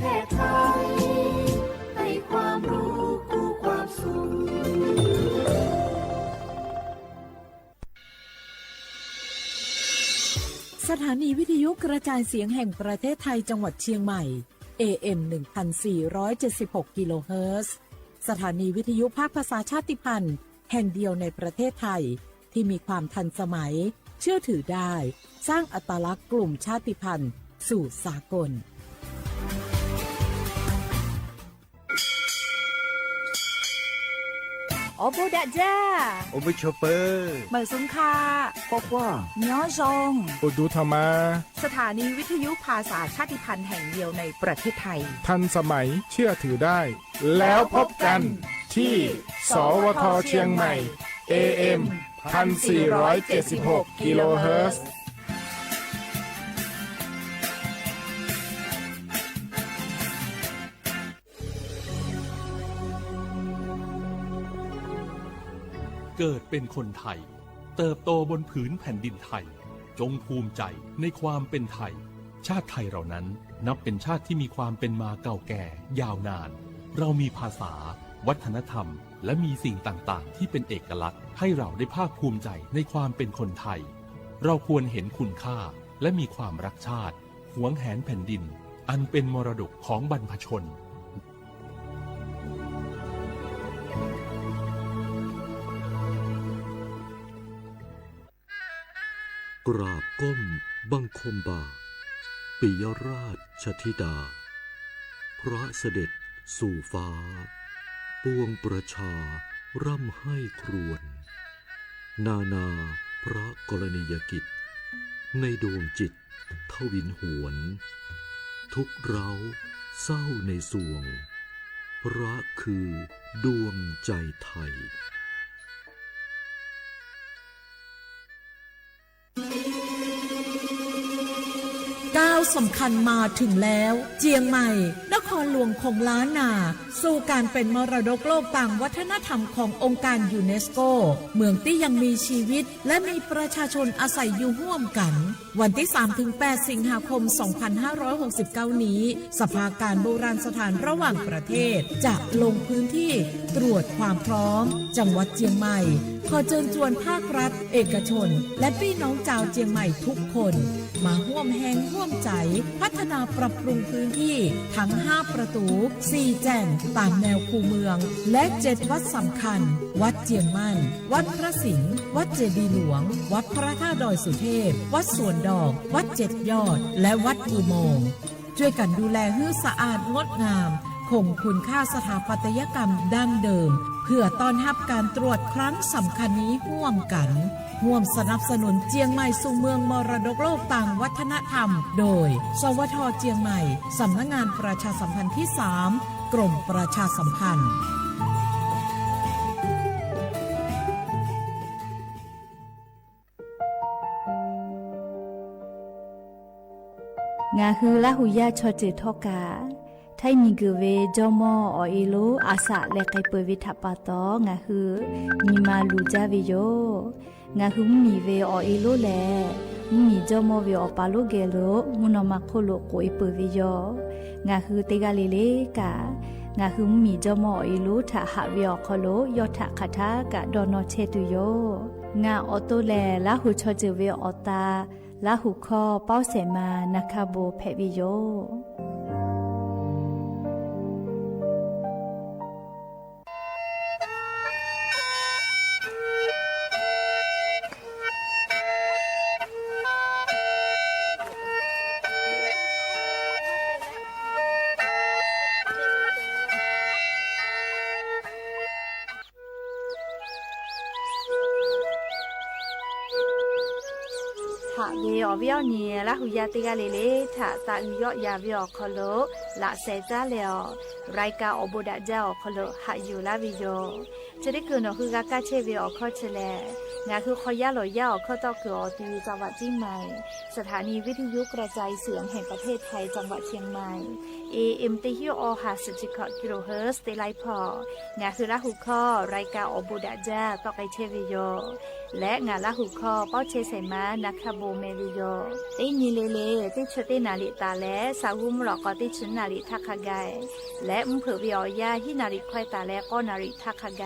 ทศไทยให้ความรู้คู่ความสุขสถานีวิทยุกระจายเสียงแห่งประเทศไทยจังหวัดเชียงใหม่ AM 1476 กิโลเฮิรตซ์สถานีวิทยุภาคภาษาชาติพันธุ์แห่งเดียวในประเทศไทยที่มีความทันสมัยเชื่อถือได้สร้างอัตลักษณ์กลุ่มชาติพันธุ์สู่สากลโอโบดะจ้าโอเบโชเปอร์เหมอซุงคาป๊อกว่าย้อซงโอดูธรรมาสถานีวิทยุภาษาชาติพันธุ์แห่งเดียวในประเทศไทยทันสมัยเชื่อถือได้แล้วพบกันที่สวทเชียงใหม่ AM 1476 กิโลเฮิรตซ์เกิดเป็นคนไทยเติบโตบนผืนแผ่นดินไทยจงภูมิใจในความเป็นไทยชาติไทยเรานั้นนับเป็นชาติที่มีความเป็นมาเก่าแก่ยาวนานเรามีภาษาวัฒนธรรมและมีสิ่งต่างๆที่เป็นเอกลักษณ์ให้เราได้ภาคภูมิใจในความเป็นคนไทยเราควรเห็นคุณค่าและมีความรักชาติหวงแหนแผ่นดินอันเป็นมรดกของบรรพชนกราบก้มบังคมบาทปิยราชธิดาพระเสด็จสู่ฟ้าปวงประชาร่ำให้ครวญนานาพระกรณียกิจในดวงจิตทวินหวนทุกเราเศร้าในสวงพระคือดวงใจไทยก้าวสำคัญมาถึงแล้วเจียงใหม่นครหลวงของล้านนาสู่การเป็นมรดกโลกต่างวัฒนธรรมขององค์การยูเนสโกเมืองที่ยังมีชีวิตและมีประชาชนอาศัยอยู่ร่วมกันวันที่ 3-8 สิงหาคม 2569 นี้สภาการโบราณสถานระหว่างประเทศจะลงพื้นที่ตรวจความพร้อมจังหวัดเจียงใหม่ขอเชิญชวนภาครัฐเอกชนและพี่น้องชาวเจียงใหม่ทุกคนมาร่วมแรงร่วมใจพัฒนาปรับปรุงพื้นที่ทั้ง5ประตู4แจ่งตามแนวคูเมืองและ7วัดสำคัญวัดเจียงมั่นวัดพระสิงห์วัดเจดีย์หลวงวัดพระธาตุดอยสุเทพวัดสวนดอกวัด7ยอดและวัดอุโมงค์ช่วยกันดูแลให้สะอาดงดงามคงคุณค่าสถาปัตยกรรมดั้งเดิมเพื่อต้อนรับการตรวจครั้งสำคัญนี้ร่วมกันร่วมสนับสนุนเจียงใหม่สู่เมืองมรดกโลกต่างวัฒนธรรมโดยสวทเจียงใหม่สำนักงานประชาสัมพันธ์ที่3กรมประชาสัมพันธ์งาฮือละหุยาชอเจทอกาไทมีกเวจอมออเอโลอาสะเลไกเปวิทัปปะตองาฮือมีมาลูจาวิโยงาฮือมีเวอเอโลแลมีจอมอเวอปาโลเกโลมุนอมาโคโลโกเอเปวิโยงาฮือเตกาเลเลกางาฮือมีจอมอเอโลทะหะเวอคโลยอทะคาทากะดอนอเชตุโยงาออโตแลละหุชอเจเวอตาละหุคอเป้าเสมานาคาโบเพวิโยเวอเวียวเนี่ยละหุยาติกาเลเลถาตาอุยอยาเวียวคโลละเซจาเลอรายกาอโบดะเจ้าคโลหะอยู่ลาวิโย จะได้เกินคือกากาเชเวอข้อเชลงาคือคอยาหลอยาข้อตอกเกือตีจังหวัดเชียงใหม่สถานีวิทยุกระจายเสียงแห่งประเทศไทยจังหวัดเชียงใหม่ AM ติฮิโอ50กิโลเฮิรตซ์เตไลพองาคือละหุข้อรายการอบูดาจาตอกไอเชวิโยและงาละหุข้อป้อเชไซมานักขโบเมวิโยตินีเลติชตินาลิตาและสาวุมหลอกติชนาลิทักขะไกและมเผวิอยาฮินาริควายตาและก็นาริทักขะไก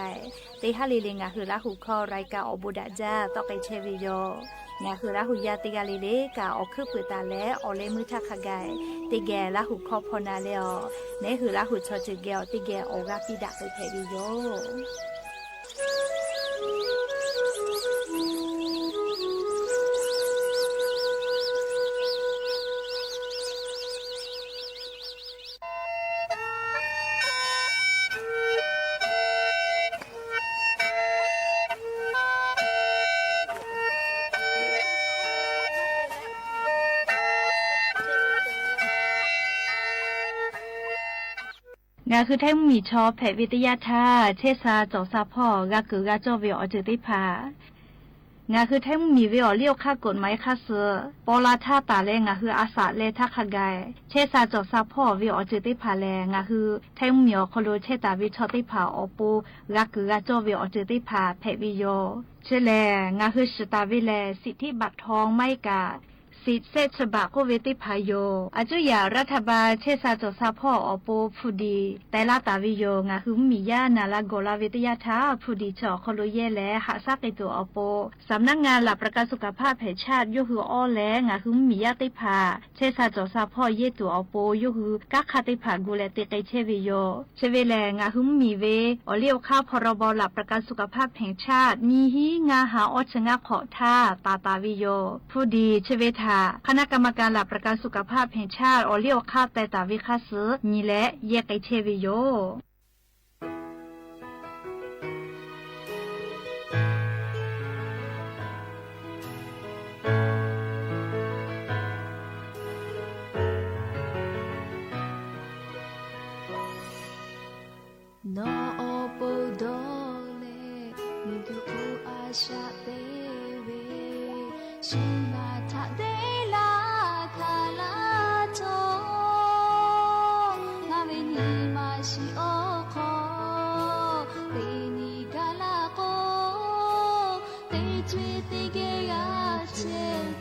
ติฮาลิเลงาคือละหุข้อรายการอบูดาจาตอกไอเชวิโยงาคือละหุยาติกาลิเลกาออกคือปืตาและออเลมือทักขะไกติแกละหุข้อพนาเลอเนคือละหุชอจิเกลติแกออกาปิดาไปเทวิโยงาคือแท้มีชอบแผวิทยาธาเชษาจอซาพ่อกากือกาจอเวอจือติพางาคือแท้มีเวอเลี้ยวค่ากฎหมายค่าเสือปอลาท่าตาแลงาคืออาสาเลทักขะไกเชษาจอซาพ่อเวอจือติพาแลงาคือแท้มีอคโลเชตาวิชอติพาอปูกากือกาจอเวอจือติพาแผวิโยเชแลงาคือสตาวิแลสิทธิบัตรทองไม่กาสิทธิเศษฉบับโคเวติพายโยอาจุยารัฐบาลเชษาจอซาพ่ออปูผู้ดีแต่ละตาวิโยงาคือมีญานาลาโกลาวิทยาธาผู้ดีจอคโลเยและหาซากิตัวอปูสำนักงานหลักประกันสุขภาพแห่งชาติยูคืออ้อและงาคือมีญาติพาเชษาจอซาพ่อเยตัวอปูยูคือกักคติพากูเลติไกเชวิโยเชเวแลงาคือมีเวอเลียวข้าวพรบหลักประกันสุขภาพแห่งชาติมีฮีงาหาอชงะขอท่าตาวิโยผู้ดีเชเวทาคณะกรรมการหลักประกันสุขภาพแห่งชาติอเลียวค่าแต่ตาวิคาสือนี่แหละแยกไอเชวิโยนอโปโดเลมิกุโออาชาเตเวชิมาทะเดลาคาลาโตงาเวนีมาชิโอโคเตนีกาลาโกเตจวยเตเกยาเช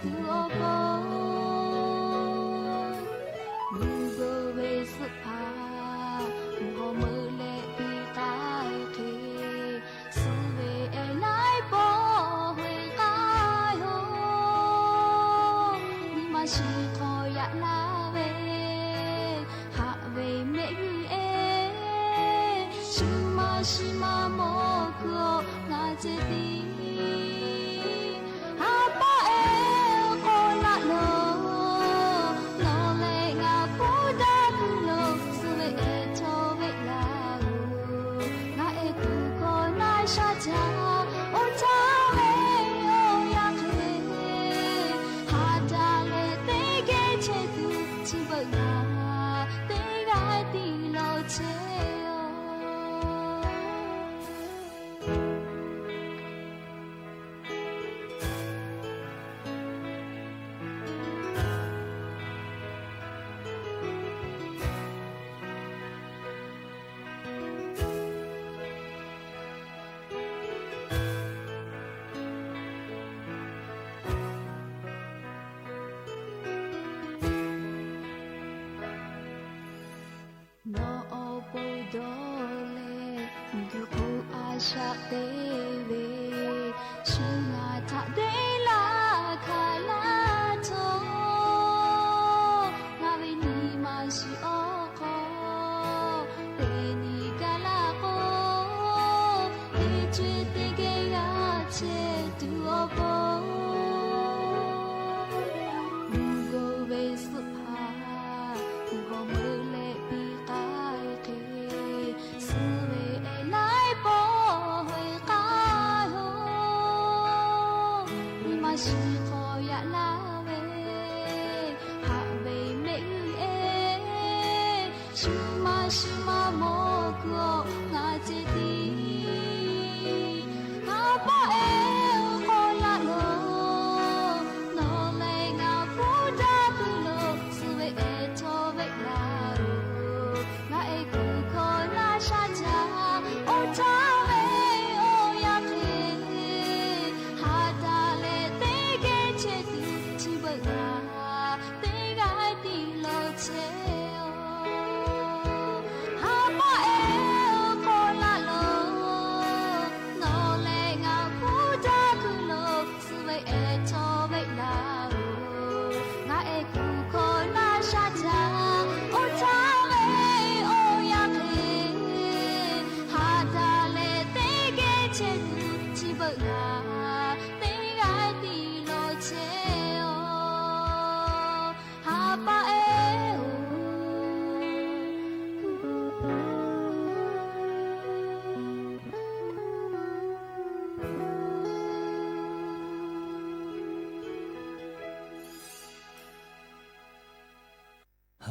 ตุโอโปมูโกเวสุภามูโฮมือเลปีกายเคสุเวเอไลโปเฮกายโฮนิมาชิโคยะลาเวหะเวเมยุเอชิมาชิมาโมโกงาเจติฮาปะเอโคละโลโนเลงาปูดาคุโลสุเวเอโทเวลางาเอกุโกนาชาจาโอจาเวโอยาเคฮาดาเลเตเกเชตุชิบะงาเตกาติโลเชโอนอโปโดเลมิกุโออาชาเตเวชิมาทะเดลาคาลาโตงาเวนีมาชิโอโคเตนีกาลาโกเตจวยเตเกยาเชตุโอโปมูโกเวสุภามูโฮมือเลปีกายเคสุเวเอไลโปเฮกายโฮนิมาชิโคยะลาเวหะเวเมยุเอชิมาโมโกงาเจติ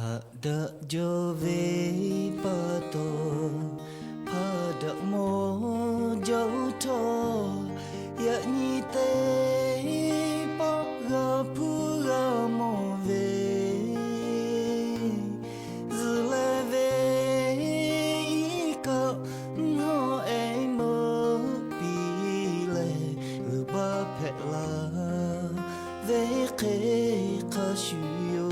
Pada jove pato pada mo jauh to ya ni te pa ga pu ga mo ve zle ve ka no e mo pi le lu ba phe la ve ke ka shu yo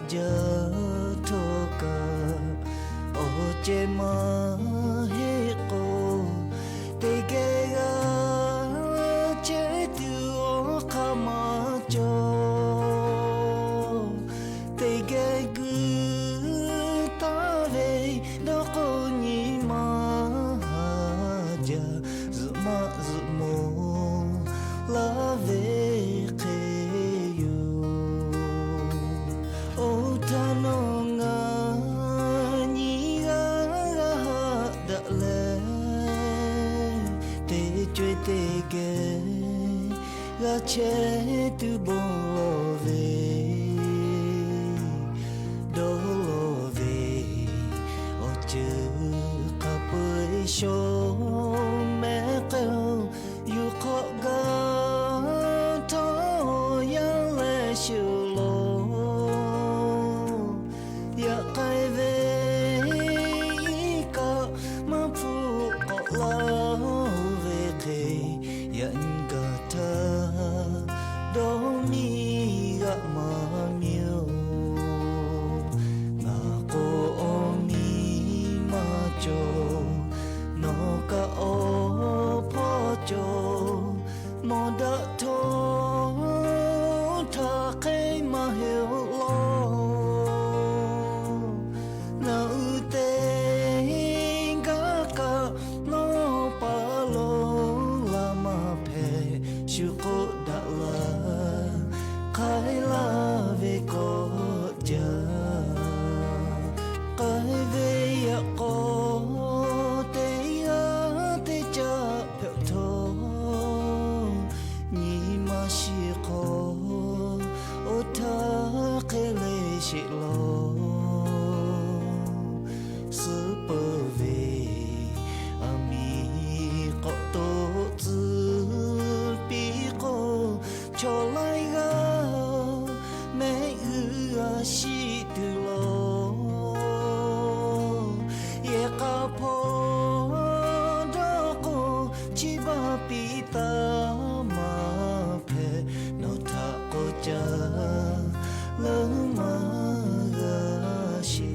Jatoka oje maheko tegega chetu okamacho tegegu tave doko ni mahaja zuma zumo lave Tanonga ni ga da le te chue te ge ga che tu bon lo ve do lo ve o chu ka pu sho me ko yu ko ga to ya le shu lo ya kai ve ka ma pu ko la ve ke ya nga ta do mi ga ma myo na ko o mi ma cho no ka o po cho mo da to ta kai ma he lo Syukur daklah kai la ve ko ja kai ve ya ko te ya te cha pe tho ni ma shi ko o ta ke le shi lo super ve ami ko to zu cho lai ga me ga shi tu lo ye ka po do ko chi ba pi ta ma phe no tha ko cha lo ma ga shi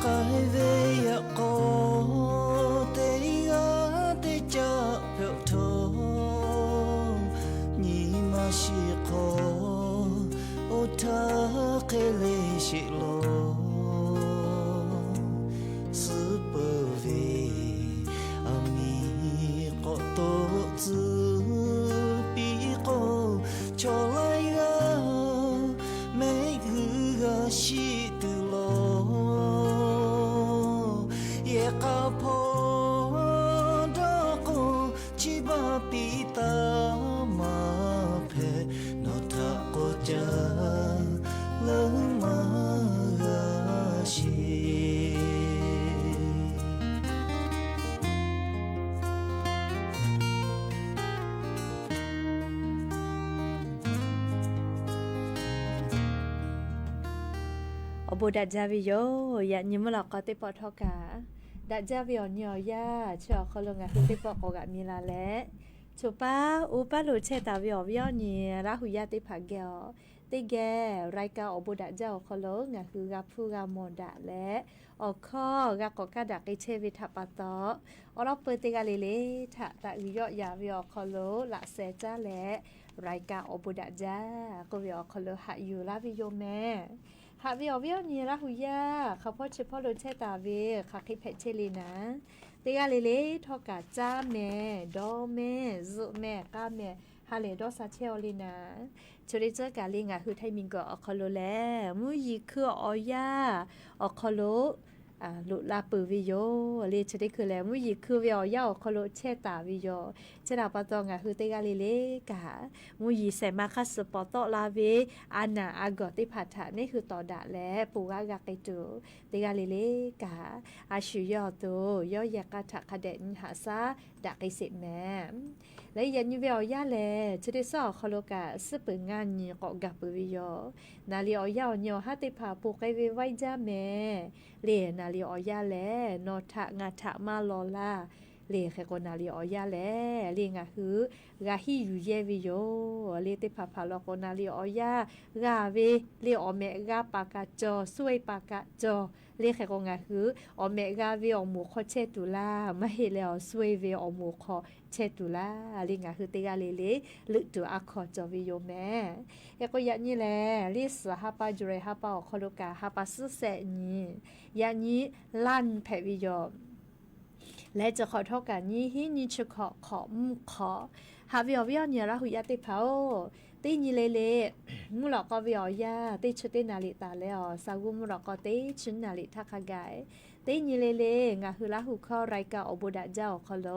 kai ve ya ko te ga te cha pe tho ni ma shi ko o ta ke le shi lo su pe ve ami ko to zu pi ko cho lai ga me ga shi tu lo ye ka po do ko chi ba pi ta ma phe no tha ko cha lo ma ga shi Obo da javi yo ya nyimla ko te po thoka da javi on yo ya cho kholonga te po ko ga mila le chopa upa lo che ta vi yo ni ra hu ya te pha ge te ge rai ka obo da ja kholonga hu ga phu ga mo da le o kho ga ko ka da ke che vi tha pa to ora pe te ga le le tha ta vi yo ya vi kholo la se cha le รายการอบุดะจ้าก็วิอคลหะอยู่ลาวิโยแม่หะวิอวิอนี่ละหุยาเขาพ่อเฉพาะโดนเชตาเวค่ะคิเพชเชลีนะเตกาเลเลทอกาจ้าแม่ดอแม่ซุแม่ก้าแม่ฮาเลดอซาเชลลีนะชริเจอกาลิงะคือไทมิงก็อคลแลมุยีคืออยาอคลลุลาปืวิโยเลชได้คือแล้วมุยีคือวิอยาอคลเชตาวิโยเจดาปะตองะคือเตกาเลเลกะมุยีเซมาคัสปอตอลาเวอานาอากอติพัทะนี่คือต่อดะและปูกากะไกจูเตกาเลเลกะอาชุยอโตยอยากะทะคะเดนหาซาดะไกสิแม่และยันยูเวอยาแลชได้ซอคลกะสปึงานนี่ก็กะปืวิโยนาลีอยาญอหะติภาปูไกเวไว้จ้าแม่เลนาลีอยาแลนอทะงาทะมาลอลาเลแค่ก็นาลีอยาแลเลงะคือกะฮิอยู่เยวิโยเลติภาพาลอก็นาลีอยากะเวเลอเมกะปากะจอสวยปากะจอเลแค่ก็งะคืออเมกะเวอหมูคอเชตุลามาเฮแล้วสวยเวอหมูคอเชตุลาลิงะคือเตกาเลเลลึกตัวอะคอจอวิโยแม่ยะก็ยะนี่แลลิสฮาปาจุเรฮาปาอคอโลกาฮาปาสุเซนี่ยะนี้ลั่นแผวิโยและจะขอโทษกันนี้ที่นี่จะขอหาวิอวิอเนี่ยละหุยาติเผาตีนี่เลมุหลอกก็วิอยาตีชุดตีนาลิตาแล้วสาวุมุหลอกก็ตีชุดนาลิทักขกายตีนี่เลงาคือละหุข้อรายการอบุดะเจ้าคอโล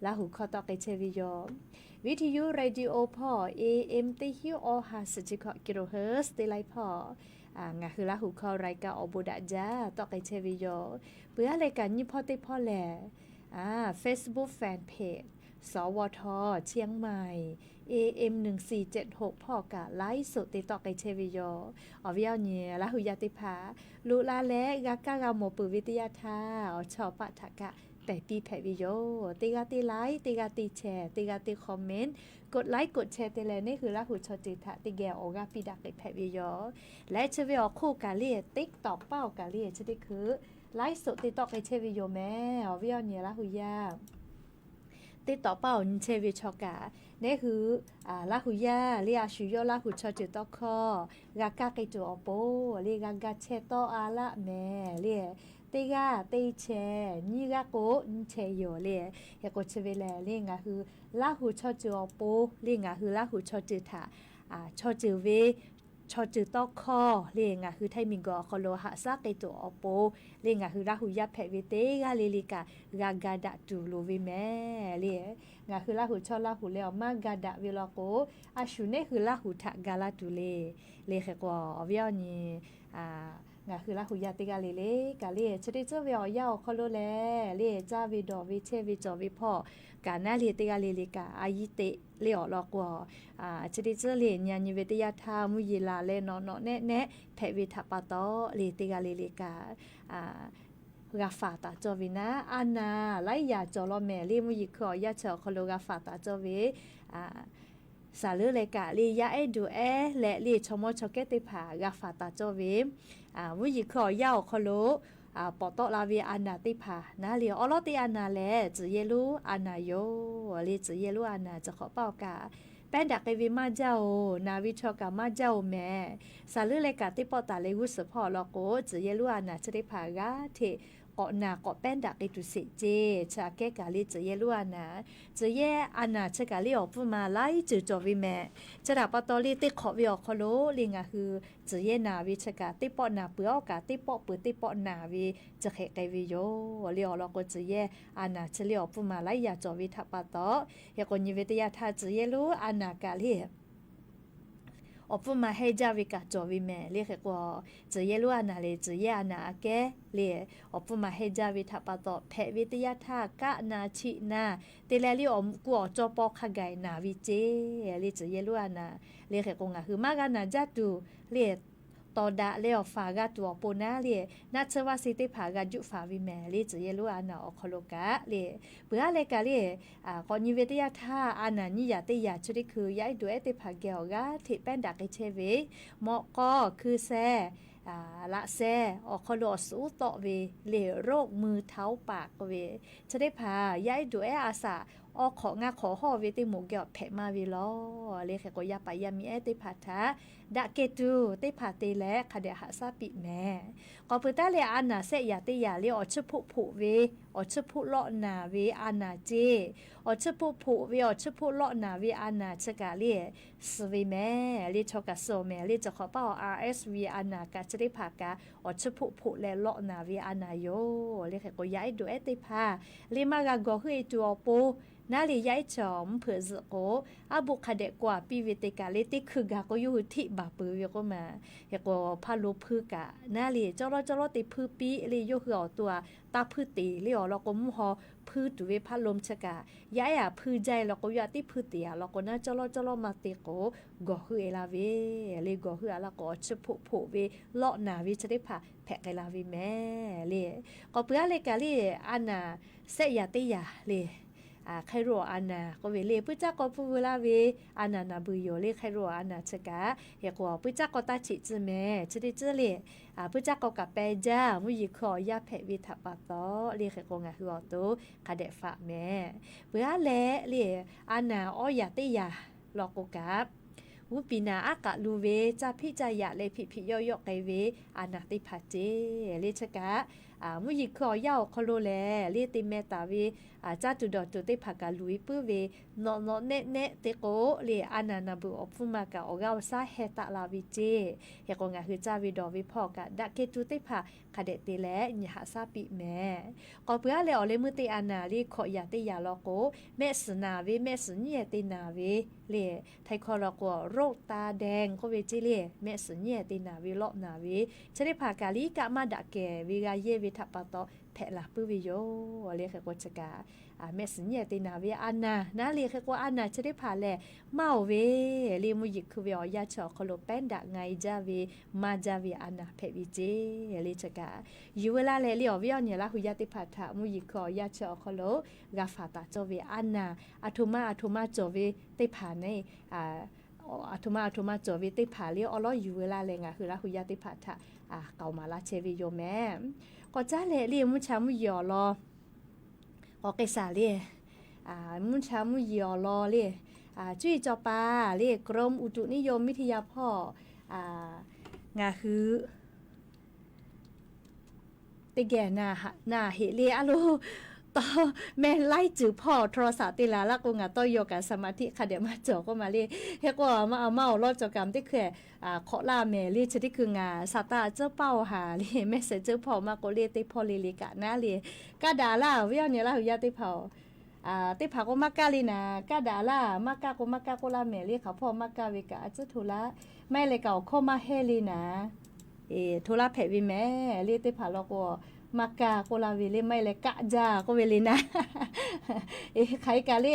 ละหุข้อตอกเชวิโยวิทยุเรดิโอพอ AM ตีฮิวอ50 กิโลเฮิรตซ์ตีไลพองาคือละหุข้อรายการอบุดะเจ้าตอกเชวิโยเพื่อรายการนี้พอติพอแลFacebook Fanpage สวทเชียงใหม่ AM 1476พ่อกะไลฟ์สดติดต่อไกเชวิโยอวิเอาเนี่ยละหุยาติภาลุลาและกากะกะโมปุวิทยาทาชอปะทะกะแต่ปีแผวิโยติกาติไลค์ติกาติแชร์ติกาติคอมเมนต์กดไลค์กดแชร์ติแลนี่คือละหุชอจิทะติแกโอกาปิดักไกแผวิโยและเชวิโอคู่กาเลียติ๊กตอกเป้ากาเลียชดิคือไลฟ์สดติดต่อไกเชวิโยแม่อวิเอาเนี่ยละหุยาติดต่อเป้าเชวิชอกาเนี่ยคือละหุยาเรียชุยละหุชอจิตอคอกากะไกจูอโปเรียกากะเชตออาละแม่เรียติกาติเชนี่กะโกเชโยเรียยะโกเชเวแลเรียงะคือละหุชอจิอโปเรียงะคือละหุชอจิทาชอจิเวชอจือตอกคอเรียงะคือไทมิงกอคอโลหะซาไกตัวอโปเรียงะคือละหุยะแพวิเตกาเลลิกากากาดะตูโลวิแม่เรียงะคือละหุชอละหุเลอมากาดะเวลโกอาชุเนคือละหุทะกาลาตูเลเลเขกออวิอนีงาคือละหุยาติกาเลกาเลชริเจเวอยาคอโลแลเลจาวิดอวิเชวิจอวิพ่อกานาเลติกาเลกาอายิเตเลอลอกวชริเจเลญาณิเวติยาทามุยิลาเลนอแนะแพวิทัปปะตอเลติกาเลกากาฟาตาจอวินะอานาไลยาจอลอแมเลมุยิคอยาเชอคอโลกาฟาตาจอเวสาลือเลยกะลียาดูและลีชมชเกติผากาฟาตาโจเวมุยิขอยาวคโลปอตอลาวีอานาติผานะลีออลอติอานาแลจืเยลูอานาโยลีจืเยลูอานาจะขอเป่ากาแป้นดักเกวิมาเจ้านาวิชอกามาเจ้าแม่สาลือเลยกะติปอตาเลวุสพอลอโกจืเยลูอานาจะได้ผากาเทเกาะนาเกาะแป้นดักไอตุเสเจชาแกกาลิจะเยลัวนาจะเยอานาชะกาลิออกพูมาไล่จืจอวิแม่จะดับปะตอลิติขอวิออกคโลลิงาคือจะเยนาวิชะกาติปอนาเปืออกาติปอเปือติปอนาวิจะเขไกวิโยลิออลอกจะเยอานาชะลิออกพูมาไล่ยาจอวิทัปปะตอยากนิเวตยาทาจะเยลูอานากาลิอพูมาให้จาวิกาจอวิแม่เรียกว่าจะเยลัวนาเลจะเยอานาแกเรียอพูมาให้จาวิทัปตอแพวิทยาทากะนาชินาเตเลลิอมกัวจอปอขไกนาวิเจเรียจะเยลัวนาเรียกกงาคือมากานาจัตุเรียตอดาเลอฟากาตัวปนาเลียนัชวาสิติภากาจุฟาวิแมลีจะเยลัวนาอคโลกะเลียเปือเลกาเลียกอนิเวตยาทาอานานิยาติยาชุดิคือยายดูเอติภาเกลกาทิแป้นดักเชเวเหมาะก็คือแซละแซอคโลสูตอเวเลโรคมือเท้าปากเวจะได้พายายดูเออาสา ออของาขอห่อเวติหมูเกี่ยวแผมาวิลอเลยค่ะก็ยาไปยามีติผาทะดะเกตูติผาเตและคเดหะซาปิแม่ก็เปิดตาเลยอันน่ะเสยาติยาเลยออชพุผุเวออชพุเลาะนาเวอันน่ะเจออชพุผุเวออชพุเลาะนาเวอันน่ะชะกะเลยสวีแม่เลยชอกะโซแม่เลยจะขอเป้า RSV อันน่ะกะจะได้ผากะออชพุผุและเลาะนาเวอันน่ะโยเลยค่ะก็ย้ายดูติผาเลยมากะก็คือตัวโปนาลีย้ายจอมเผื่อสโกอาบุคเดกว่าปีวิติกาเลติคือกาก็อยู่ที่บาปือก็มาเฮก็พาลูพือกะนาลีเจ้าติพือปีเลยอยู่คือเอาตัวตาพือตีเลยเราก็มุหอพือตุเวพาลมชะกะย้ายอ่ะพือใจเราก็อยู่ที่พือตีเราก็น่าเจ้ามาติโกก็คือเอลาเวเลยก็คือละก็ชพุผุเวเลาะนาวิจะได้พาแพะไกลาวิแม่เลยก็เปื้อเลยกะเลยอันน่ะเสยติยาเลยใครรัวอันน่ะก็เวเลปุจ้าก็พูเวลาเวอันน่ะนาบุโยเลใครรัวอันน่ะชะกะเฮก็ปุจ้าก็ตาฉิจื้อแม่จะได้จื้อเลยปุจ้าก็กับแปจ้ามุยขอยาแพะวิทัปปะตอเลใครก็งะคืออโตคาเดฝะแม่เปื้อแลเลอันน่ะอ้อยาติยาลอกกกับวุปีนาอากะลูเวจะพิจายะเลยพิย่อๆไกเวอันน่ะติผาเจเลชะกะมุยขอยาวคอโลแลเลติเมตาเวจ้าตุดอตุติผากาลุยปื้อเวนอเนเตโกเลอานานาบุอฟุมากะออกาวซาเฮตะลาวิเจเฮกงะคือจ้าวิดอวิพอกะดะเกตุติผาคาเดติแลญหาซาปิแม่ก็เปื้อเลอเลมุติอานาลีขอยาติยาลอโกเมสนาเวเมสญเยตินาเวเลไทคอลโกโรคตาแดงก็เวจิเลเมสญเยตินาเวเลาะนาเวจะได้ผากาลีกะมาดะแกวิกาเยวิทัปปะตอแพะละปื้อวิโยเลขกจกาเมสญเยตินาเวอันนาเลขกว่าอันนาจะได้ผ่าแลเมาเวลีมุยิกคือเวยาชอคโลแป้นดะไงจาเวมาจาเวอันนาเพวิเจเลจกาอยู่เวลาแลเลียวเวียเนี่ยละหุยาติผาถะมุยิกขอยาชอคโลกาฟาตาโจเวอันนาอะทุมาโจเวติผาในอะทุมาโจวิติผาเลียวอลออยู่เวลาเลยงะคือละหุยาติผาถะเกามาลาเชวิโยแม่ก็จ้าเลเลียมุชามุยอลอออกเกษาเลียมุชามุยอลอเลียจุ้ยจอปาเลียกรมอุตุนิยมวิทยาพ่องาคือติแกนาเฮเลียอะโลต่อแม่ไล่จื้อพ่อโทรศัพท์ติลาละกูงาต่อโยกับสมาธิค่ะเดี๋ยวมาจอก็มาเลียเฮก็มาเอาเมารอดจกรรมที่คือขอลาแม่เลียชที่คืองาสตาเจ้าเป้าหาเลียแม่เสเจ้าพ่อมาก็เลียติพ่อเลีกะนะเลียกะดาล่าเวียเนี่ยละหุยาติเผาติผาก็มากะลีนะกะดาล่ามากะก็ลาแม่เลียเขาพ่อมากะเวกะจะทุละแม่เลยเก่าเข้ามาเฮลีนะทุละเพวิแม่เลียติผาเราก็มากาโคลาเวเลไม่เลยกะจาก็เวเลนะใครกะเล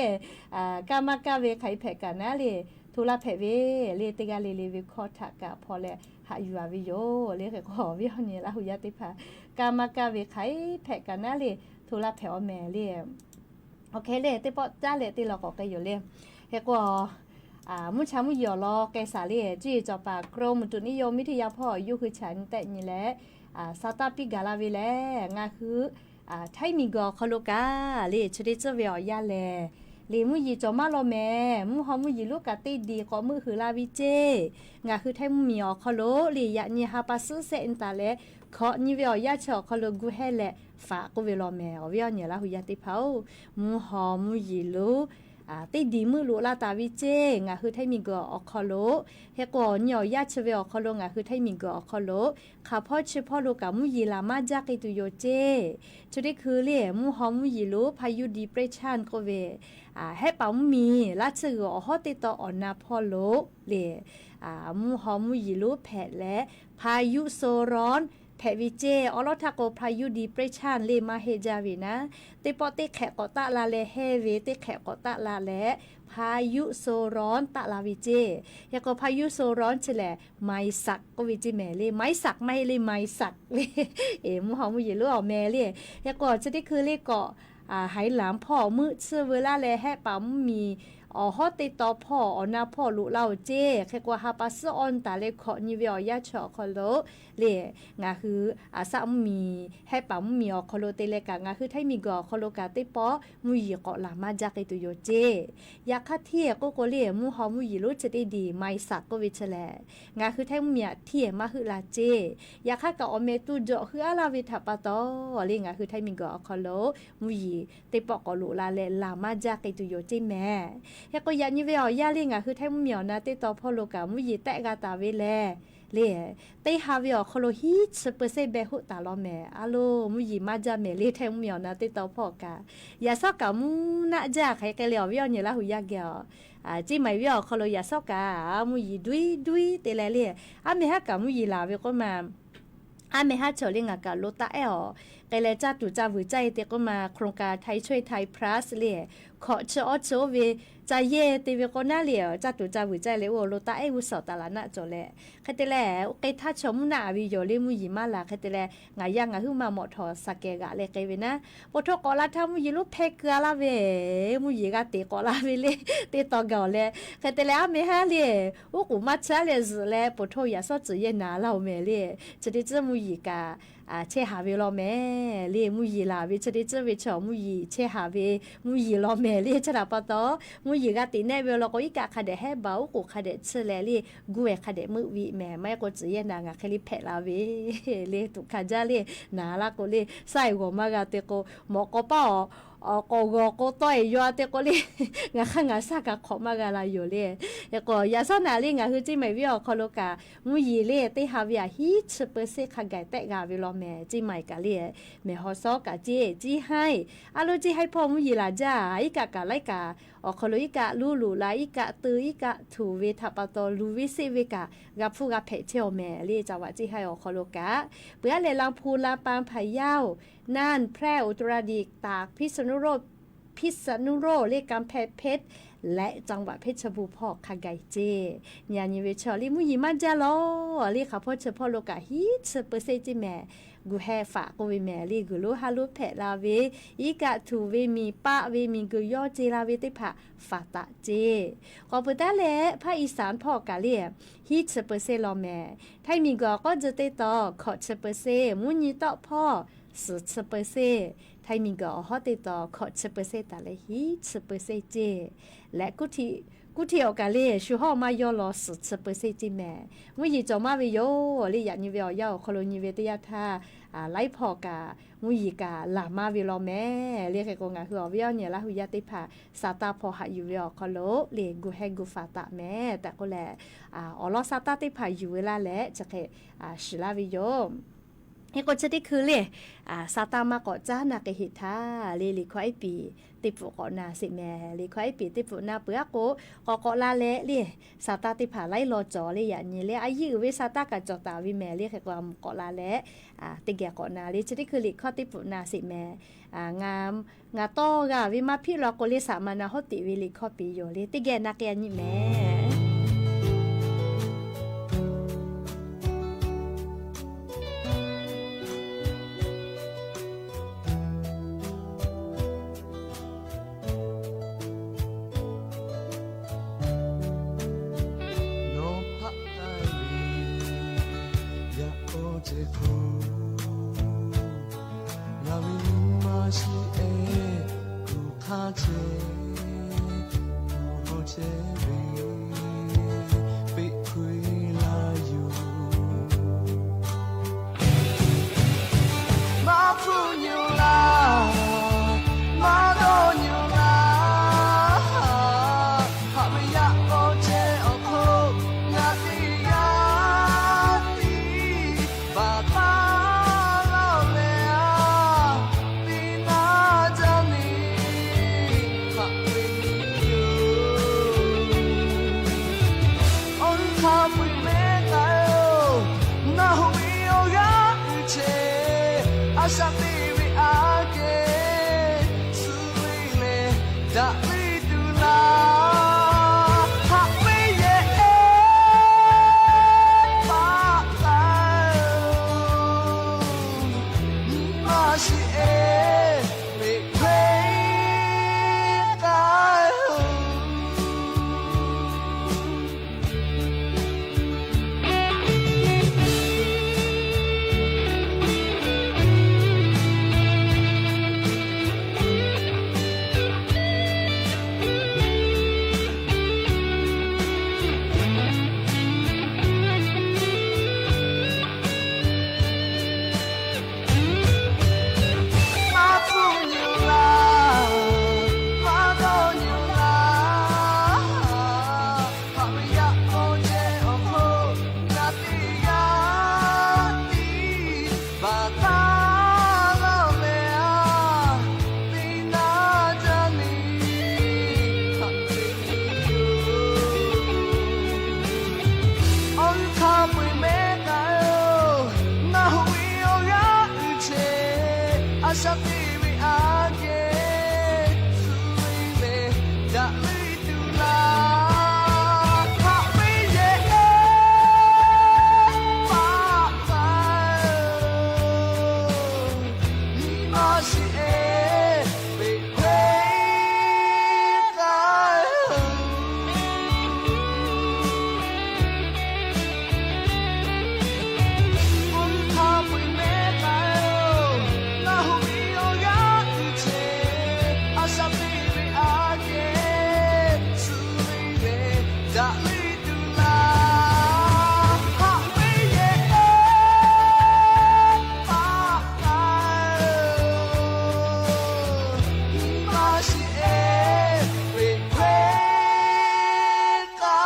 กามากาเวใครแผกันนะเลทุลาแผเวเลติกาเลวิคอทักกะพอแลหาอยู่อาวิโยเลก็ขอวิฮเนี่ยละหุยาติภากามากาเวใครแผกันนะเลทุลาแผอแม่เลโอเคเลติปอจ้าเลติเราก็กะอยู่เลเฮก็มุชามุยอลอแกสาเลจี้จอปากรมอุตุนิยมวิทยาพ่ออยู่คือฉันแต่นี่แหละซาตาปิกาลาเวแลงาคือไทมีกอคโลกาเลชริเจเวียยาแลเลมุยีจอมาโลแม่มุฮอมุยีลูกกะติดีก็มือคือลาวิเจงาคือไทมีอคโลเลยะนี่ฮาปัสเซอินตาเลขอนี่เวียยาชอคโลกูเฮเลฝาก็เวลอแม่เวียเนี่ยละหุยาติเผามุฮอมุยีลูติดีมือลุลาตาวิเจงาคือไทมีกออคโลเฮก็เหนียวยาชเวอคโลงาคือไทมีกออคโลข้าพ่อชื่อพ่อลูกามุยีลามาจากิตุโยเจจุดนี้คือเลยมุฮอมุยีลุพายุดีเปรชันก็เวให้ปั๊มมีลาชื่อฮอติตออนนาพ่อโลเลยมุฮอมุยีลุแผดและพายุโซร้อนแผวิเจอลทาโกพายุดีเปรชันเลมาเฮจาวีนะติปอติแขกอตะลาเลเฮเวติแขกอตะลาเลพายุโซร้อนตะลาวิเจยาก็พายุโซร้อนเฉลไม้สักก็วิจิแม่เลไม้สักไม่เลไม้สักเลมุฮอมุยรู้เอาแม่เลยยาก็จะได้คือเลก็หายหลามพ่อมือเชื่อเวลาแลให้ปั๊มมี อ๋อฮอติต่อพ่ออ๋อนาพ่อลูกเล่าเจ้แค่กว่าฮาปัสออนตาเลขอนิเวียยาชอคอโลเลงาคืออาซามีให้ปั๊มมีอคอโลเตเลกางาคือไทมีกอคอโลกาเตปอมุยเกาะลามาจากไอตุโยเจยาคาเทียก็โกเลมูฮอมุยรู้จะได้ดีไม่สักก็วิชแลงาคือไทมีเทียมาคือลาเจยาคากะอเมตุโจคืออาลาวิทาปาตอเลงาคือไทมีกอคอโลมุยเตปอกอลูลาเลลามาจากไอตุโยเจแม่เฮก็ยานิเวียยาเลงาคือไทมีนะเตตอพอโลกามุยแตกาตาเวแลเลเตฮาวิอคโลฮิตเปอร์เซเบหุตาลอแมอะโลมุยมาจาเมเลเทมเมียวนะเตตอพอกายาซอกามูนะจาไคเกเลวิอเนละหุยาเกอจิไมวิอคโลยาซอกามุยดุยเตเลเลอะเมฮากามุยลาเวก็มาอะเมฮาเชลิงากาโลตาเออไกเลจ้าตุจาวิจัยเตก็มาโครงการไทยช่วยไทยพลัสเลขอเชอโชเวจาเยติเวก็น่าเหลียวจ้าตุจาวิจัยเลโอโลตาเอวุสตาลานะจอเลคเตเลโอเคถ้าชมนาวิโยเลมุยมาลาคเตเลงายังงาฮึมาหมอทอสเกกะเลเกเวนะปทกอลาทามุยลุเพกะลาเวมุยกะเตกอลาเวเลเตตอกอเลคเตเลอะเมฮาเลโอกุมาชาเลซเลปทยาซอจิเยนาลาเมเลจะได้จมุยกาเชหาเวลอแม่เรียมุยลาเวชดิเจเวชอมุยเชหาเวมุยลอแม่เรียชราปะตอมุยกะติเนเวลอก็อีกะคาเดให้เบากูคาเดเชเลลีกูเอคาเดมือวิแม่ไม่ก็จิเยนางะคลิเพลาเวเลตุคาจาเลนาลาก็เลใส่หัวมากะเตโกหมอก็ป้อก็ต้อยยัวเตโกเลงะข้างะซากะขอมากะลาอยู่เลแล้วก็ยาซอนาเลงะคือจิไม่วิอคอโลกามุยเลเตฮาวิอาฮิชเปอร์เซคาไกเตกาเวลอแม่จิไม่กะเลแม่ฮอซอกะจีให้อะโลจิให้พ่อมุยลาจ้าอีกะไลกาคอโลอีกะลูลาอีกะตืออีกะถูเวทาปะตอลูวิเซเวกะกับฟูกะเพเทอแม่เลจาวะจิให้คอโลกาเปื้อเลลังพูลาปางพะเยาน่านแพร่อุตรดิตถ์ตากพิษณุโลกเลกำแพงเพชรและจังหวัดเพชรบูรณ์พ่อคาไกเจญาณิเวชอลิมุยมันจาลอลีค่ะพ่อเฉพาะโลกะฮิตเปอร์เซจิแม่กูแฮฝากกูเวแม่ลีกูรู้ฮารุเพลาเวอีกะทูเวมีปะเวมีกูย่อเจลาเวติผะฝาตะเจก็ปุตตะเลภาคอีสานพ่อกะเลียฮิตเปอร์เซลอแม่ไทยมีก็จะเตตอขอเปอร์เซมุนีตอพ่อสุเปอร์เซไทยมีก็ฮอติต่อขอเปอร์เซตาเลฮิเปอร์เซเจและกูที่ออกาเลชูฮอมายอลอสุเปอร์เซจิแม่มุยจอมาเวโยลียานิเวอยาคอโลนิเวตยาทาไลพอกามุยกาลามาเวลอแม่เรียกกงาคืออเวียเนี่ยละหุยาติผาซาตาพอหาอยู่เวอคอโลเลกูให้กูฟาตะแม่แต่ก็แลอลอซาตาติผาอยู่เวลาแลจะเคชิลาวิโยเฮก็จะได้คือเลยซาตามาก่อจ้านาเกหิทาลิควายปีติปุก่อนาสิแม่ลิควายปีติปุนาเปือโกลาเละเลยซาตาติผาไล่รอจอเลยอย่างนี้เลยอายุเวซาตากะจอตาวิแม่เรียกความก่อลาเละติเกียก่อนาลิจะได้คือลิข้อติปุนาสิแม่งาโตกะวิมาพี่รอโกลิสามานาฮติวิลิข้อปีโยลิติเกียนักยันนี่แม่ Asa baby again Suwe da lui tu la Ha we ye Pa pa Ni ma si e we kwe ka Un ha we me ka Na hu mi o ya tu che Asa baby again Suwe da lui tu la Ha we ye Pa pa Ni ma si e we kwe ka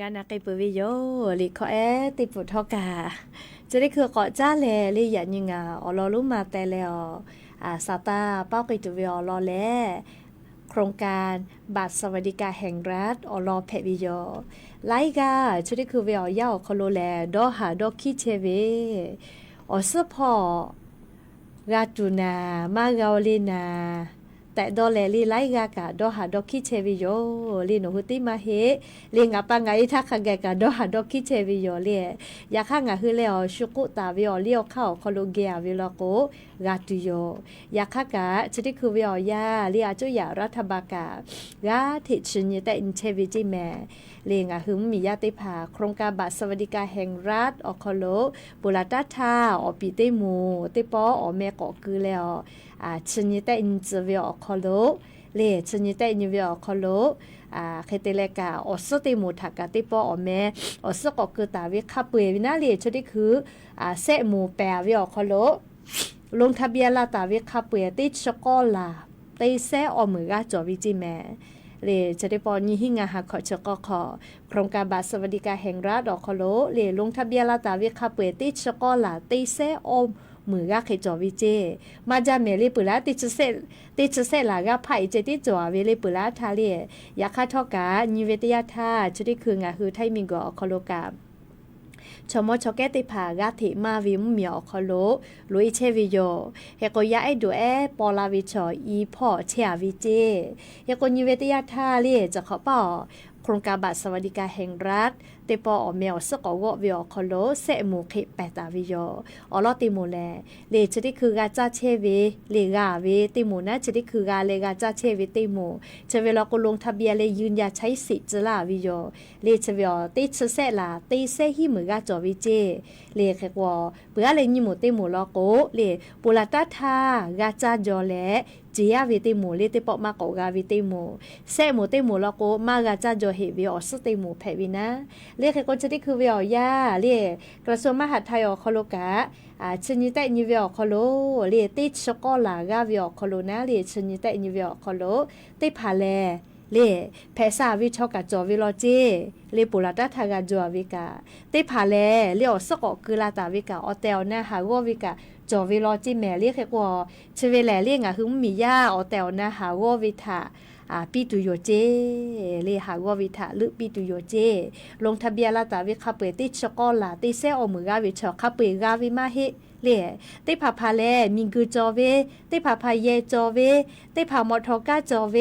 งานนักไปปุวิโยลิขอติปุทอกาจะได้คือก่อจ้าแลลิอย่ายิงอรอรู้มาแต่แล้วซาตาเป้าไปจุวิอรอแลโครงการบัตรสวัสดิการแห่งรัฐอรอเพวิโยไลกาจะได้คือวิอยาคโลแลดอหาดอคิเชเวอสพอกาจูนามากาลินาแต่ดอแลลีไลกากะดอหาดอคิเชวิโยลีโนหุติมาเฮลีงาปังไงทักขะแกกะดอหาดอคิเชวิโยลียาข้างะฮือเลอชุกุตาวิอเลียวเข้าคโลเกียวิลโกกาตุโยยาข้ากะชดิคือวิอยาลีอาจุยารัฐบากากาทิชิญแต่อินเชวิจิแมเลงะหึมมียาติภาโครงการบัตรสวัสดิการแห่งรัฐอคโลบุรตาทาอปีเตมูติปอแม่กอคือแล้วชิญแต่อินจวิอคโลเลชิญแต่อินวิอคโลเคเตเลกาอสติมูทักกะติปอแม่อสกอคือตาวิคาเปวินาเลชดิคือเซหมูแปวิอคโลลงทะเบียนลาตาวิคาเปติชกอลาเตเซอมือกาจอวิจิแมเลจะได้ปอนี้หิงาหักขอชกอขอโครงการบัตรสวัสดิการแห่งรัฐอคโลเลลงทะเบียนลาตาวิคาเปติชกอลาเตเซอมือกาเคจอวิเจมาจาเมลีปุระติชเซลากาไผเจติจอเวลีปุระทาเลยาคาทอกานิเวตยาทาจะได้คืองาฮือไทมิงกอคโลกาชมชอแกติผากาถิมาวิมเมียวคโลลุยเชวิโยเฮโกยาไอดูปอลาวิชออีพ่อเชอาวิเจเฮโกนิเวตยาทาเลจะขอป่อโครงการบัตรสวัสดิการแห่งรัฐเตปออเมลสกอวอวิอคโลเซหมูเคแปตาวิโยอลอติโมแลเลจะได้คือกาจาเชเวเลกาเวติโมนะจะได้คือกาเลกาจาเชเวติโมจะเวลาก็ลงทะเบียนเลยยืนยันใช้สิทธิ์จะลาวิโยเลจะเวลติชเซลาติเซหิมือกาจอวิเจเลแขกวอเปื่อเลยนิโมติโมลอโกเลปุลาตาทากาจาจอแลเจียวิติโมเลติปอมากอกาวิติโมเซโมติโมลอโกมากาจาจอเฮวิออสติโมแพวินะเรียกก็จะได้คือวิอยาเรียกระทรวงมหาดไทยอคโลกะชนิดแต่นิวิอคโลเรียติชกอลากาวิอคโลนะเรียชนิดแต่นิวิอคโลติพาเลเรียแพซาวิชอกะจอวิโลเจเรียปุระตาทากาจอวิกาติพาเลเรียอสกอคือลาตาวิกาอเตลนะฮาววิกาจอวิโลจิแมเรียกว่าชเวแลเรียงะหึมมียาอเตลนะฮาววิทาปีตุโยเจเลหากว่าวิถาลึปีตุโยเจลงทะเบียนลาตาวิคาเปติชกอลาติเซอมือกาวิชอคาเปกาวิมาเฮเลติพาพาเลมิงกือจอเวติพาพาเยจอเวติพามอทอกาจอเว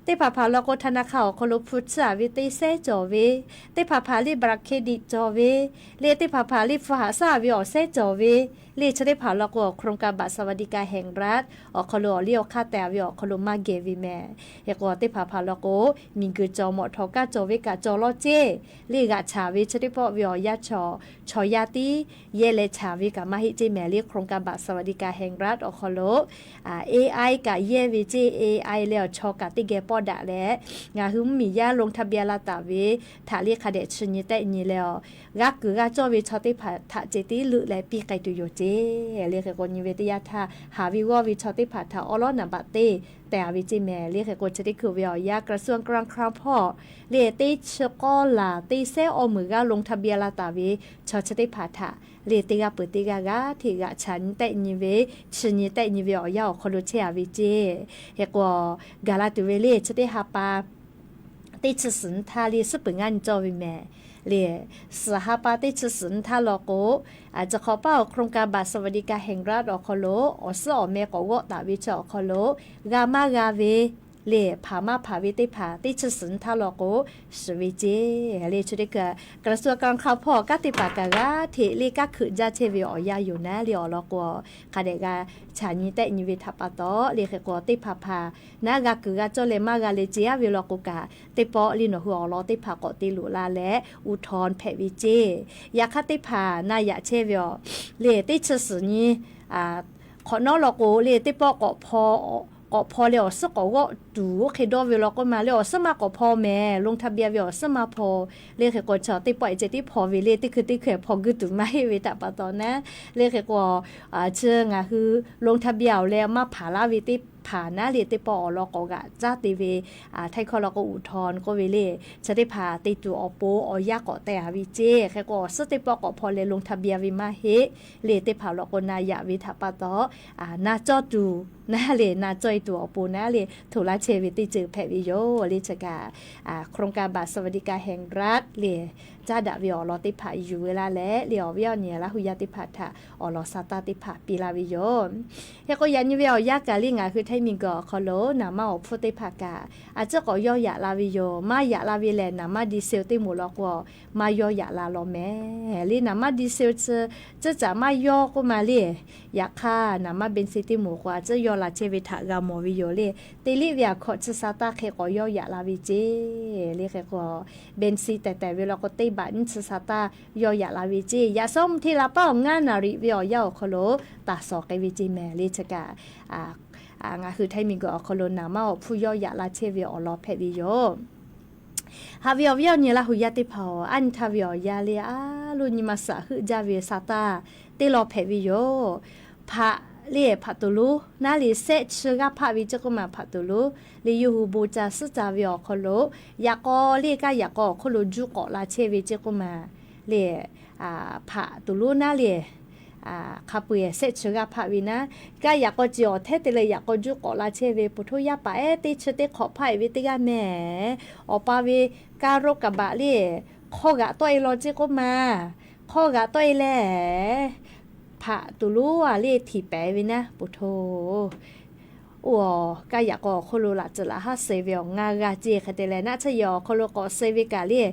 ติพาพาลโกธนาคารคโลพุทธาวิติเซจอเวติพาพาลิบรักเคดิจอเวเลติพาพาลิฟหาซาวิอเซจอเวเลชได้ผ่านลกโครงการบัตรสวัสดิการแห่งรัฐอคโลเลียวคาแต่วิอคโลมาเกวิแมยากติพาพาลโกมิงกือจอมอทอกาจอเวกาจอลอเจเลกาชาวิชได้ปอวิอยาชอยาติเยเลชาวิกามาฮิเจแมเรียโครงการบัตรสวัสดิการแห่งรัฐอคโลAI กะเยวิเจ AI แล้วชอกะติเกปอดะและงาหึมมียาลงทะเบียนลาตาเวถาเรียคาเดชนิแต่นี้แล้วกะกือกะจอวิชอติพาทะเจติลึและปีไกตุโยเจ เรียกคนนิเวศยาทาหาวิววิชอติผาทาอลอนับเตแต่อาวิจิแม่เรียกคนจะได้คือวิอยากระทรวงกลางคราวพ่อเรียติชก็ลาติเซอมือกาลงทะเบียนลาตาวิชอจะได้ผาทาเรียติกาเปิดติกากาที่กะฉันแต่นิเวชนิแต่นิเวอยาคนรู้เชียวิจิเฮกว่ากาลาตุเวเลจะได้หาปาติชสินทาลีสปงานจอวิแม่เรียสหปาติชสินทาโลโกอาจจะขอเป้าโครงการบัตรสวัสดิการแห่งรัฐอคโลอสอเมกวะตาวิจอคโลกามากาเวเล่ผามาผาวิติผาติชสินทาโลโกสวิเจเล่ชุดเกกระทรวงการข่าวพ่อกติปากากาเทลีกาขืนจาเชวิอยาอยู่นะเลียวลอกคาเดกาชาญิแต่นิวิทัปตอเลียกติผาผานากาคือจอเลมากาเลเจียวิลกุกาติปอลินหัวลอติผากติลุลาและอุทรแผวิเจยาคติผานายะเชวิอเล่ติชสินีขอนอลโกเล่ติปอกพอก็พอแล้วสักก็ดูเคดอเวลาก็มาแล้วสมาก็พอแม่ลงทะเบียนเวลสมาพอเรียกก็ชอติปล่อยเจติพอเวเลติคือติเคพอกุตุมาให้เวตาปะตอนนะเรียกก็เชื่องคือลงทะเบียนแล้วมาผาลาวิติผ่านนะเรียติปอลอกกะจ้าติเวไทยคอลก็อุทธรก็เวเลจะได้พาติตูอโปอยากก็แต่วิเจแค่ก็สติปก็พอเลยลงทะเบียนวิมาเฮเรียติผาลก็นายะวิทาปะตอนาจอดูนะเลนาจอยตัวปูนะเลถูลาเชวิติจือแพวิโยลิจกาโครงการบัตรสวัสดิการแห่งรัฐเลจ้าดาวิอลอติผาอยู่เวลาและเลียววิอเนี่ยละหุยาติผาทะอลอซาตาติผาปีลาวิโยเฮก็ยันวิอยากาลิงาคือไทมิงก็คอโลนามาอพุติผากาอาจจะก็ย่อยาลาวิโยมายาลาวิแลนามาดีเซลติหมูลอกวมาย่อยาลาลอแม่ลีนามาดีเซลจะมาย่อก็มาเลอยากค่านามาเบนซิติหมูกว่าจะย่อลาเชวิทากามอวิโยเลติลิวิอาขอจะซาตาเคก็ย่อยาลาวิเจเลเคก็เบนซิแต่เวลาก็ติบันจะซาตายอยาลาวิเจยาส้มที่ละเป้างานนาริวิอยาคโลตาสอกวิจิแมลิจกางาคือไทยมิงก็คโลนามาผู้ย่อยาลาเชวิอลอเพวิโยฮาวิอวิอเนี่ยละหุยาติพออันทาวิอยาเลลุนิมาสะฮึจาวิซาตาติลอเพวิโยพะเลียพัตุลูนาลิเซชกะพะวิจกมาพัตุลูลิยูฮูบูจาสจาวิอคโลยากอเลียกายากอคโลจุกอลาเชวิจกมาเลียพัตุลูนาเลียคาปุยเสชกะพะวินะกายากอจิอเทเตเลยยากอจุกอลาเชเวปุทุยาปะติชเตขอไผวิติกาแม่อปาเวการกกะบะเลียข้อกะต้อยลอจิกมาข้อกะต้อยแลพะตุลูเลียที่แปวินะปุโทกายากอโคโลละจะละฮะเซเวียงากาเจคเตเลนะชยอโคโลกอเซวิกาเลีย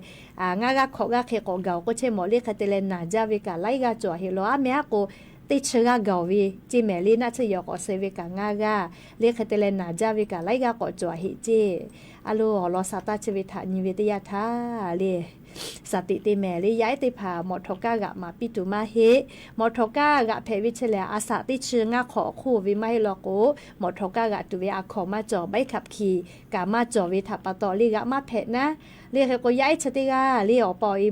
งากาขอกาเคกอเกาก็เชมอเลียคเตเลนาจาวิกาไลกาจ่อเฮโลอะแม่โกติชกาเกาวิจิแมลีนะชยอกอเซวิกางากาเลียคเตเลนาจาวิกาไลกาก็จ่อเฮเจอะโลลอซาตาชวิทานิเวตยาทาเลียสติติแม่เลยย้ายติผามอทกากะมาปิตุมาเฮมอทกากะเพวิเชลอาสาติเชื่องาขอคู่วิไม่ลอโกมอทกากะตุเวอาขอมาจ่อใบขับขี่กามาจ่อวิทัปตอลีกะมาเพนะเรียกก็ย้ายชติกาเรียอปอย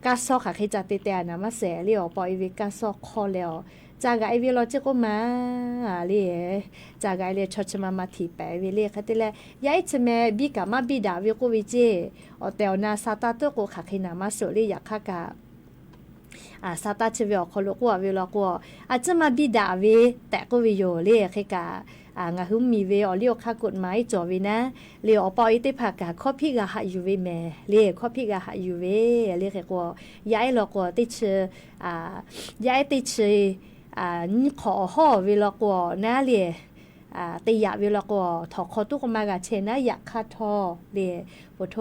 กาซอค่ะคิจติเตนะมาเสเรียอปอยวิกาซอคอแล้วจากไอวิโลจิโกมาเรียจากไอเรียชดมาทีไปวิเรียคติเลย้ายชแม่บิกามาบิดาวิโกวิเจอเตวนาซาตาโตโกค่ะคินามาโซลียาคากาซาตาเชวิอคโลกัววิโลกัวอาจจะมาบิดาวิแต่ก็วิโยเรียคิกางาหุมมีเวอเลียวค่ากฎหมายจอวินะเลียวปออิติภากาข้อพิกาหาอยู่เวแม่เลียข้อพิกาหาอยู่เวเรียกก็ย้ายลอกว่าติเชย้ายติเชนี่ขอห่อเวลากว่านะเลียตียาเวลากว่าถอคอตุกมากาเชนะอยากคาทอเลียปุโถ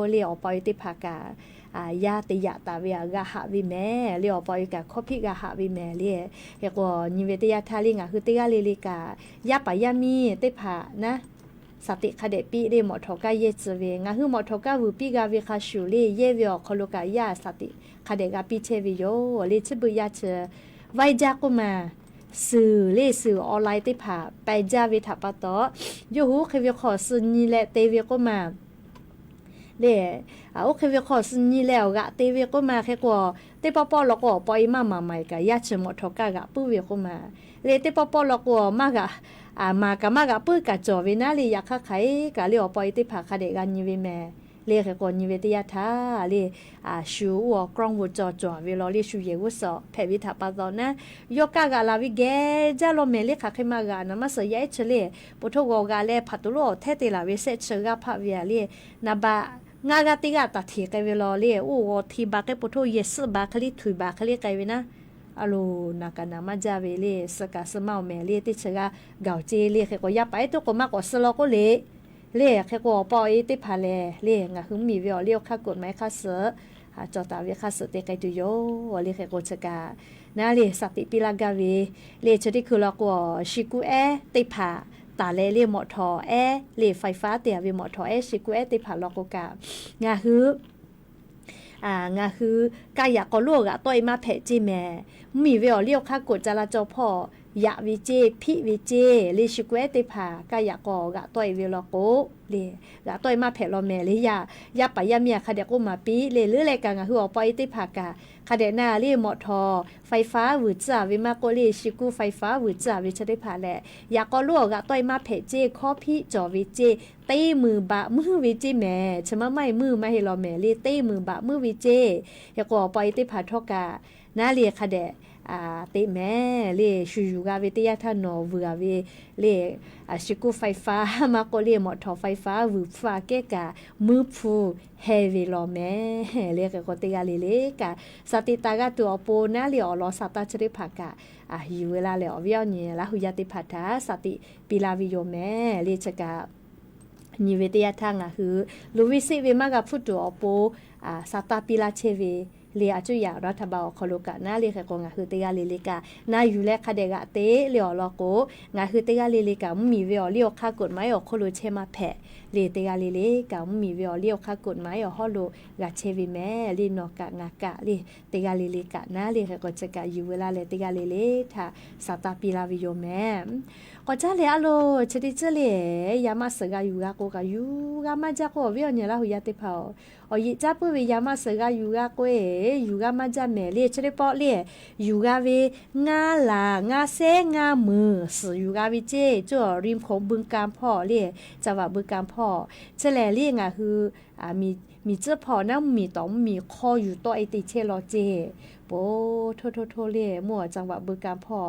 เลียวปออิติภากายาติยาตาเวียกะหาวิแม่เลียวปอยกะคอพิกะหาวิแม่เลียเฮก็นิเวตยาทาลิงะคือติกาลิลิกายาปะยามีติผานะสติคเดปีเดหมอทกาเยจเวงะคือหมอทกาวูปิกาวิคาชูเลเยเวอคโลกายาสติคเดกาปิเชวิโยลิชบุยาเชไวจากุมาสื่อเลสื่อออนไลน์ติผาไปจาวิทัปตอยูหูเควิขอสื่อนี่แหละเตวิก็มา လေโอเคเวขอสนี่แล้วกะเตเวก็มาแค่กว่าเตปอปอแล้วก็ปอยมาใหม่กะยาชมทอกะกะปุเวก็มาเลเตปอปอแล้วก็มากะมากะปุกะจอเวนะเลยอยากไขกะเลยปอยเตผาคาเดกันนี่เวแม่เลแค่กว่านี่เวตยาทาเลชูวกรองวจอเวลอเลชูเยวสอแพวิทาปาตอนนะยกกะลาวิเกจาโลเมเลค่ะขึ้นมากะนะมาสยายเฉลปุถุกกะเลพัตุโลเทเตลาเวเซเชกะพะเวเลนะบะงากะติกะตะเทกะเวลอเลโอทีบะกะปุถุเยสบะคลิถุบะคลิกะเวนะอโลนากะนะมาจาเวเลสกะสมาเมเลติเชกะกาวเจเลแค่ก็ยาไปตุกมากอสลอก็เลแค่ก็ปอยติพาเลงะหึมมีเวอเลียวค่ากฎหมายค่าเสจอตาเวค่าเสเตไกตุโยแค่ก็ชกะนะสติปิลากาเวชดิคือละก็ชิกุติพาตาเลหมอทอไฟฟ้าเตียวิหมอทอชิกุติพาลอกกะงาฮืองาฮือกายะก็ลูกอะต้อยมาแผจิแม่มีเวอเลียวค่ากฎจราจรพ่อยะวิเจพิวิเจลิชิกุติพากายะก็กะต้อยเวลโกเลกะต้อยมาแผลอแม่เลยยาปะยะเมียคาเดกุมาปีเลหรืออะไรกันคืออปอยติพากะคาเดนาลีหมอทอไฟฟ้าหวืจ่าวิมาโกลีชิกุไฟฟ้าหวืจ่าวิชได้พาแหละยาก็ลวกะต้อยมาแผเจข้อพี่จอวิเจตีมือบะมือวิเจแม่ชะมะไม่มือมาให้รอแม่ลีตีมือบะมือวิเจยาก็ปอยติพาทอกะนาเลียคาเดติแม่เลชูยูกาเวติยาทานอวือเวเลชิกุไฟฟ้ามาโกเลหมอทอไฟฟ้าวืฟ้าเกกะมือฟูเฮวิโลแม่เลกะก็ติกาเลกะสติตากะตัวโปนะเลอลอสตาชริภากะยูเวลาเลอวิอเนละหุยติพัทาสติปิลาวิโยแม่เลชกะนิเวติยาทางคือลูวิซิเวมากะฟุตัวโปสตาปิลาเชเวเลียจุยารัฐบาลคโลกะนาเลียกงาคือเตกาเลกะนาอยู่และคาเดกะเตเลียวลอโกงาคือเตกาเลกะมีเวอเลียวค่ากฎหมายอคโลเชมาแพเลเตกาเลกะมีเวอเลียวค่ากฎหมายอฮอโลกะเชวิแม่ลีนอกะงากะเลเตกาเลกะนาเลียกจะกะอยู่เวลาเลเตกาเลทาสตาปิลาวิโยแม่ก็จะเลอโลชดิเจเลยามาสกาอยู่กะโกกะอยู่กะมาจะโกเวอเนละหุยาติพายิจับเวยามาสกาอยู่กะโกอยู่กะมาจะแม่เลชริปอเลอยู่กะเวงาลางาเซงามือสอยู่กะวิเจจ่อริมของบึงการพ่อเลจะว่าบึงการพ่อเฉลเลียงะคือมีเจ้าพ่อนะมีต้องมีคออยู่ตัวไอติเชลอเจโปโทเลมั่วจังหวะบึงการพ่อ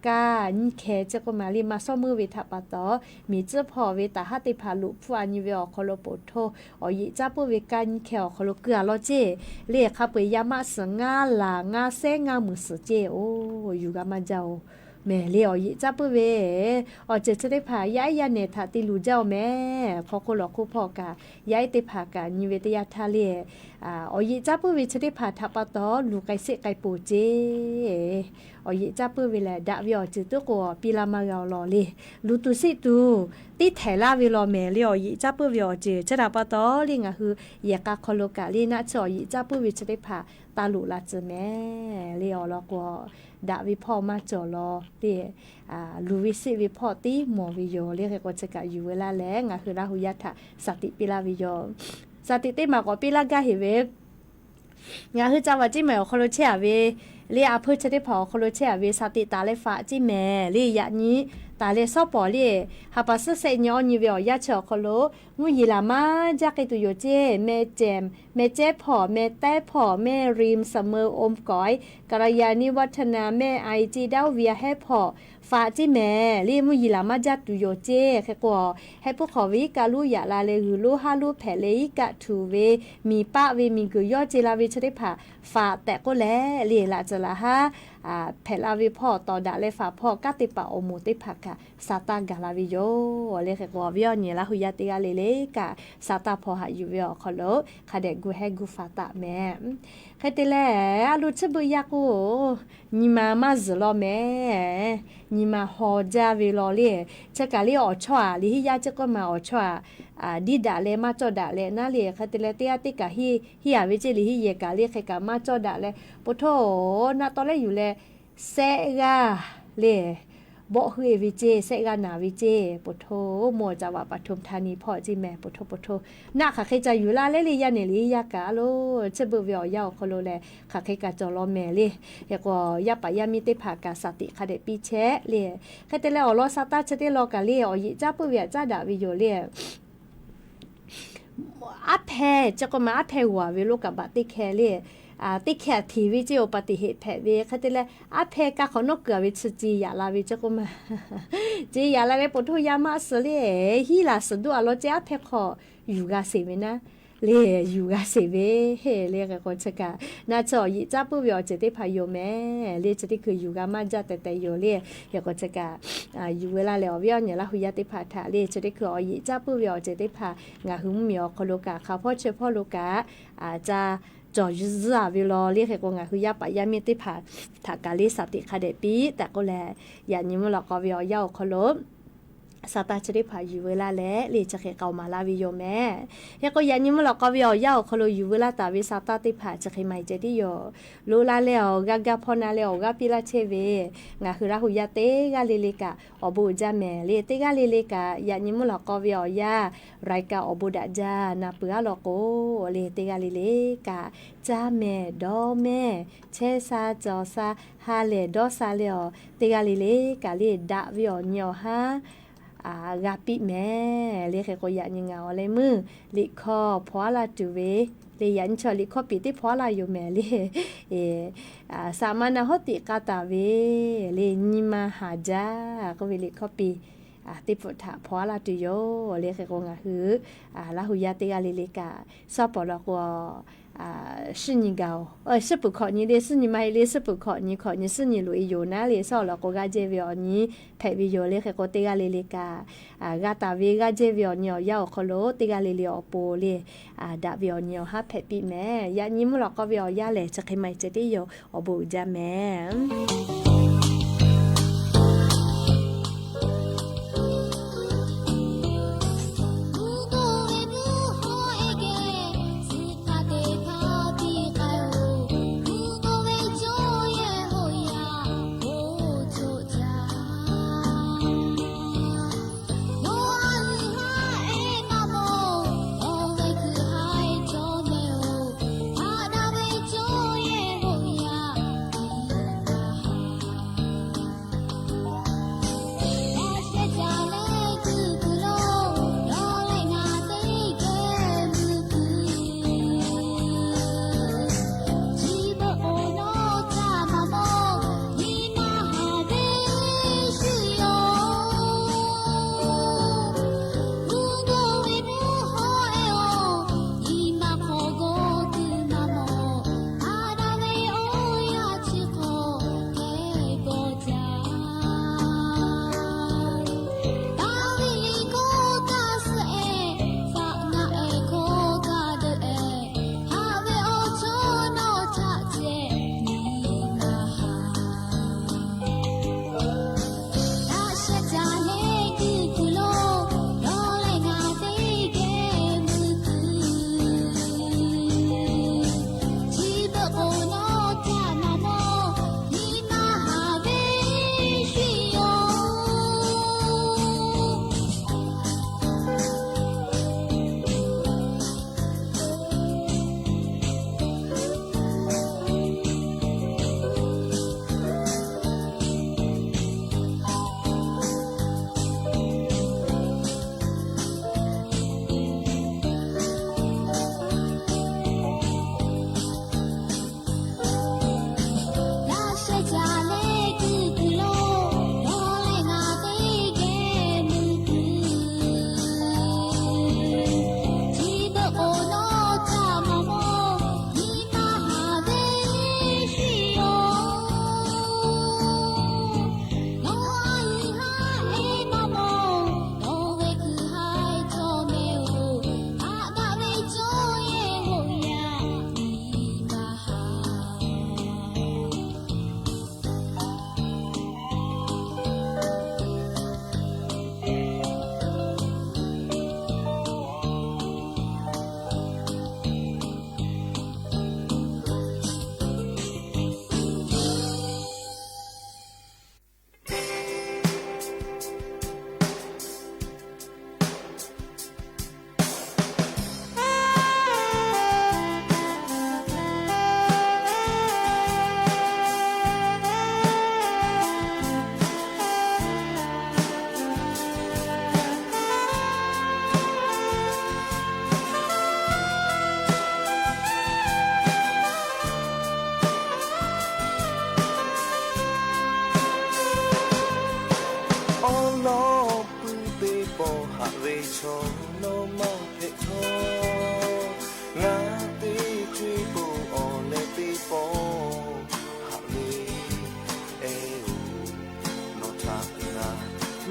กานี่แค่จะก็มาลีมาซ้อมือเวทับปะตอมีเจ้าพ่อเวตาหติพาลุผู้อันนี้เวอคอโลโปโทยิจ้าปุเวกานี่แค่คอโลเกือลอเจเรียกครับไปยามาสงาลางาเซงามือสเจโออยู่กับมาเจ้าแม่เลี้ยวยิจับปุเวจะได้พายายาเนทาติลูเจ้าแม่พอคนหลอกคู่พอกะยายติพากะนิเวตยาทาเลยิจับปุเวจะได้พาทับปะตอลูไกเสไกปูเจยิจับปุเวแลดะวิอจิตุกอปิลามายาลอเลลูตุสิตูติไถลาเวลอแม่เลี้ยวยิจับปุเวอเจจะดาปะตอลิงะคือยากะคอโลกะลีนะจอยิจับปุเวจะได้พาตาลุลาเจแม่เลี้ยวลอกดาวิพ่อมาจอลอเรียลูวิสิวิพ่อตีหมอวิโยเรียกก็จะกะอยู่เวลาแลงคือราหุยัตถะสติปิลาวิโยสติติมาก็ปิลากะเฮเวคือจังหวะจิแม่คอโลเชเวเรียเพื่อจะได้พอคอโลเชเวสติตาเลฟ้าจิแม่เรียยะนี้ตาเลซอปอเรียหาปัสเซญอนิเวอยะเชอคอโลมุยิลามาจักตุโยเจแม่แจมแม่เจพ่อแม่แต้พ่อแม่ริมเสมออมก้อยกระยานิวัฒนาแม่ไอจีดาวเวียให้พ่อฟาจิแม่รีมุยิลามาจัตุโยเจแค่กว่าให้พวกขอวิกาลูยาลาเลหือลูฮาลูแผเลกะทูเวมีป้าเวมีกุยอเจลาเวชได้ผ่าฟาแต่ก็แลเลียละจะละฮะแผลาวิพ่อต่อดาเลฝาพ่อกะติปะโอโมติผักะซาตากาลาวิโยเลแค่กว่าวิอเนี่ยละหุยาติกาเลกะซาตาพอหาอยู่วิอคอโลคาเดกูให้กูฟาตะแม่ใครติแลลูชบุยากูนิมาซลอแม่นิมาฮอจาวิลอเลจะกะลิออชวาลิฮิยาจะก็มาออชวาดีดาเลมาจอดาเลน่าเลใครติแลเตียติกะฮิอาวิจิลิฮิเยกะเลใครกะมาจอดาเลปุโธนาตอนแรกอยู่เลเซกาเล บ่ฮือวิเจเสกานาวิเจปุโธโมจาวะปทุมธานีพ่อจิแม่ปุโธปุโธนาค่ะเคจะอยู่ลาเลเลยยาเนลียากาโลเชบเวียวยาวคโลแลค่ะเคกะจอลอแม่เลยยก็ยาปะยามิเตภากาสติค่ะเดปีแชเลยค่ะแต่แล้วรอซาตาเชเตลอกะเลยอยิจ้าปุเวียจ้าดาวิโยเลยอาแพจะก็มาอาแพหัวเวโลกับบาติแคเลยติแค่ทีวิจิโอปฏิเหตุแผลเวค่ะแต่ละอาเพกะเขานกเกือวิจียาลาวิจะก็มาจียาลาเวปทุยามาสเลยฮีลาสดุอโลเจอาเพขออยู่กาเสเวนะလေယူကစေပဲဟဲ့လေကောချက်ကနာချောရီကြပူပြောချတဲ့ဖာယိုမဲလေချတဲ့ကယူကမကြတဲ့တဲ့ယိုလေရကောချက်ကယူဝလာလေပြောညလာဟူရတဲ့ဖာထားလေချတဲ့ကောရီကြပူပြောချတဲ့ဖာငါဟုမြောခလောကခါဖောချေဖောလောကจาจอยื้อวิลอเรียกก็งาคือยาปะยามีติผาถากาลิสติคาเดปีแต่ก็แลอย่างนี้มันหลอกก็วิอยาคลบสตาชริพาอยู่เวลาและเลจะเคเกามาลาวิโยแม่ยังก็อย่างนี้มันหลอกก็วิอยาคลอยู่เวลาตาวิสตาติผาจะเคไม่เจดิโยลูลาเลวกากาพอนาเลวกาปิลาเชเวงาคือราหุยาเตกาเลเลกาอบูจาแม่เลเตกาเลเลกาอย่างนี้มันหลอกก็วิอยาไรกาอบูดาจานาเปือหลอกโกเลเตกาเลเลกาจ้าแม่ดอแม่เชซาจอซาฮาเลดอซาเลอเตกาเลเลกาเลดาวิโอเนียวฮากาปิแม่เลขก็อยากยังเงาอะไรมือลิคอพอลาจูเวle yan cho li ko pi ti phola yu me le samana hoti kata ve le ni ma haja ko ve li ko pi ti photha phola tu yo le ke ko nga hu la hu ya te ga le le ka so po lo ko是你高是不考你的是你买的是不考你考你是你路有哪里少了个这边你配备有嘞个这个嘞嘞个个大卫个这边你要考咯这个嘞嘞波嘞大边你哈配备咩呀你们那个边呀嘞这个买这里有不加咩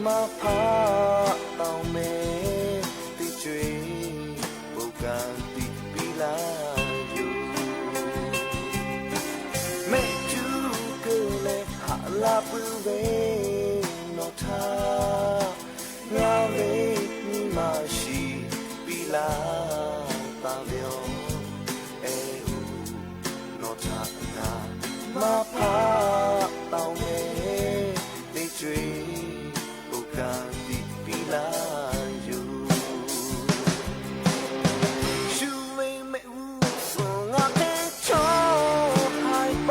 มาพาเต่าเมติจวยบุกันติปิลาอยู่เมจูเกเลหาลาปุเวนอทางาเวมีมาชีปิลาตาเดียวเอหูนอทานามาพาเต่าเมติจวยบุกันติปิลาอยู่ชูไม่ไม่อูส่งอาเทชอหายไป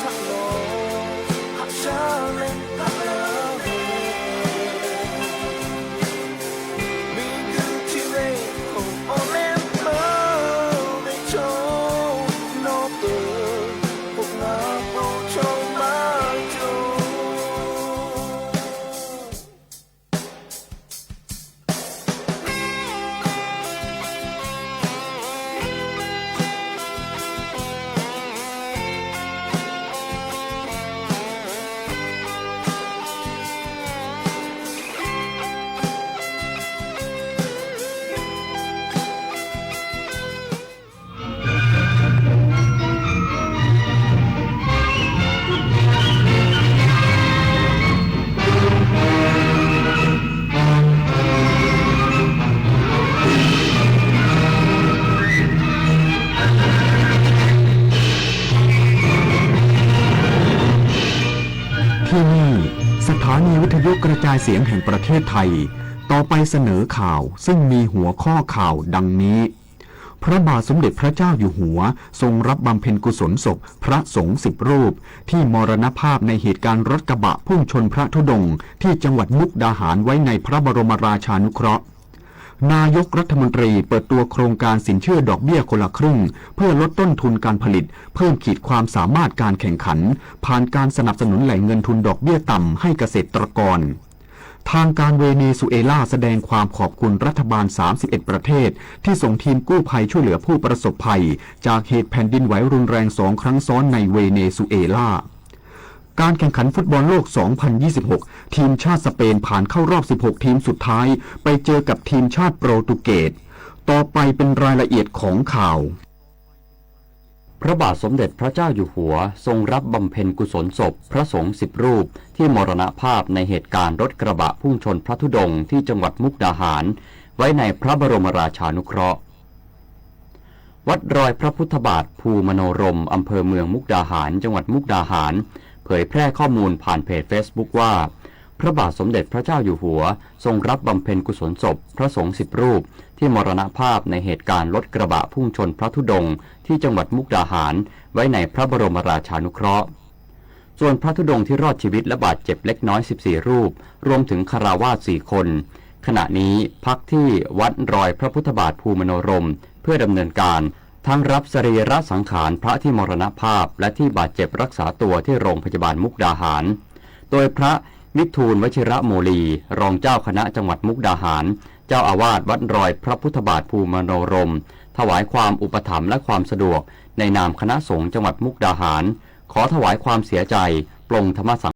ทักโลหักชาเลนทักลาเวมีกูที่เร่คงโอเลมเมื่อได้โชว์โนเปิดพวกนาโปรโชว์มาจู ที่นี่สถานีวิทยุกระจายเสียงแห่งประเทศไทยต่อไปเสนอข่าวซึ่งมีหัวข้อข่าวดังนี้พระบาทสมเด็จพระเจ้าอยู่หัวทรงรับบำเพ็ญกุศลศพพระสงฆ์10 รูปที่มรณภาพในเหตุการณ์รถกระบะพุ่งชนพระธุดงค์ที่จังหวัดมุกดาหารไว้ในพระบรมราชานุเคราะห์นายกรัฐมนตรีเปิดตัวโครงการสินเชื่อดอกเบี้ยคนละครึ่งเพื่อลดต้นทุนการผลิตเพิ่มขีดความสามารถการแข่งขันผ่านการสนับสนุนแหล่งเงินทุนดอกเบี้ยต่ำให้เกษตรกรทางการเวเนซุเอลาแสดงความขอบคุณรัฐบาล31ประเทศที่ส่งทีมกู้ภัยช่วยเหลือผู้ประสบภัยจากเหตุแผ่นดินไหวรุนแรง2 ครั้งซ้อนในเวเนซุเอลาการแข่งขันฟุตบอลโลก 2026 ทีมชาติสเปนผ่านเข้ารอบ 16 ทีมสุดท้ายไปเจอกับทีมชาติโปรตุเกสต่อไปเป็นรายละเอียดของข่าวพระบาทสมเด็จพระเจ้าอยู่หัวทรงรับบำเพ็ญกุศลศพพระสงฆ์10 รูปที่มรณภาพในเหตุการณ์รถกระบะพุ่งชนพระธุดงค์ที่จังหวัดมุกดาหารไว้ในพระบรมราชานุเคราะห์วัดรอยพระพุทธบาทภูมโนรมอำเภอเมืองมุกดาหารจังหวัดมุกดาหารเผยแพร่ข้อมูลผ่านเพจ Facebook ว่าพระบาทสมเด็จพระเจ้าอยู่หัวทรงรับบำเพ็ญกุศลศพพระสงฆ์10 รูปที่มรณภาพในเหตุการณ์รถกระบะพุ่งชนพระธุดงค์ที่จังหวัดมุกดาหารไว้ในพระบรมราชานุเคราะห์ส่วนพระธุดงค์ที่รอดชีวิตและบาดเจ็บเล็กน้อย14 รูปรวมถึงคฤหัสถ์4 คนขณะนี้พักที่วัดรอยพระพุทธบาทภูมโนรมเพื่อดำเนินการทั้งรับสรีระสังขารพระที่มรณภาพและที่บาดเจ็บรักษาตัวที่โรงพยาบาลมุกดาหารโดยพระวิทูลวชิระโมลีรองเจ้าคณะจังหวัดมุกดาหารเจ้าอาวาสวัดรอยพระพุทธบาทภูมโนรมถวายความอุปถัมภ์และความสะดวกในนามคณะสงฆ์จังหวัดมุกดาหารขอถวายความเสียใจปลงธรรมสัง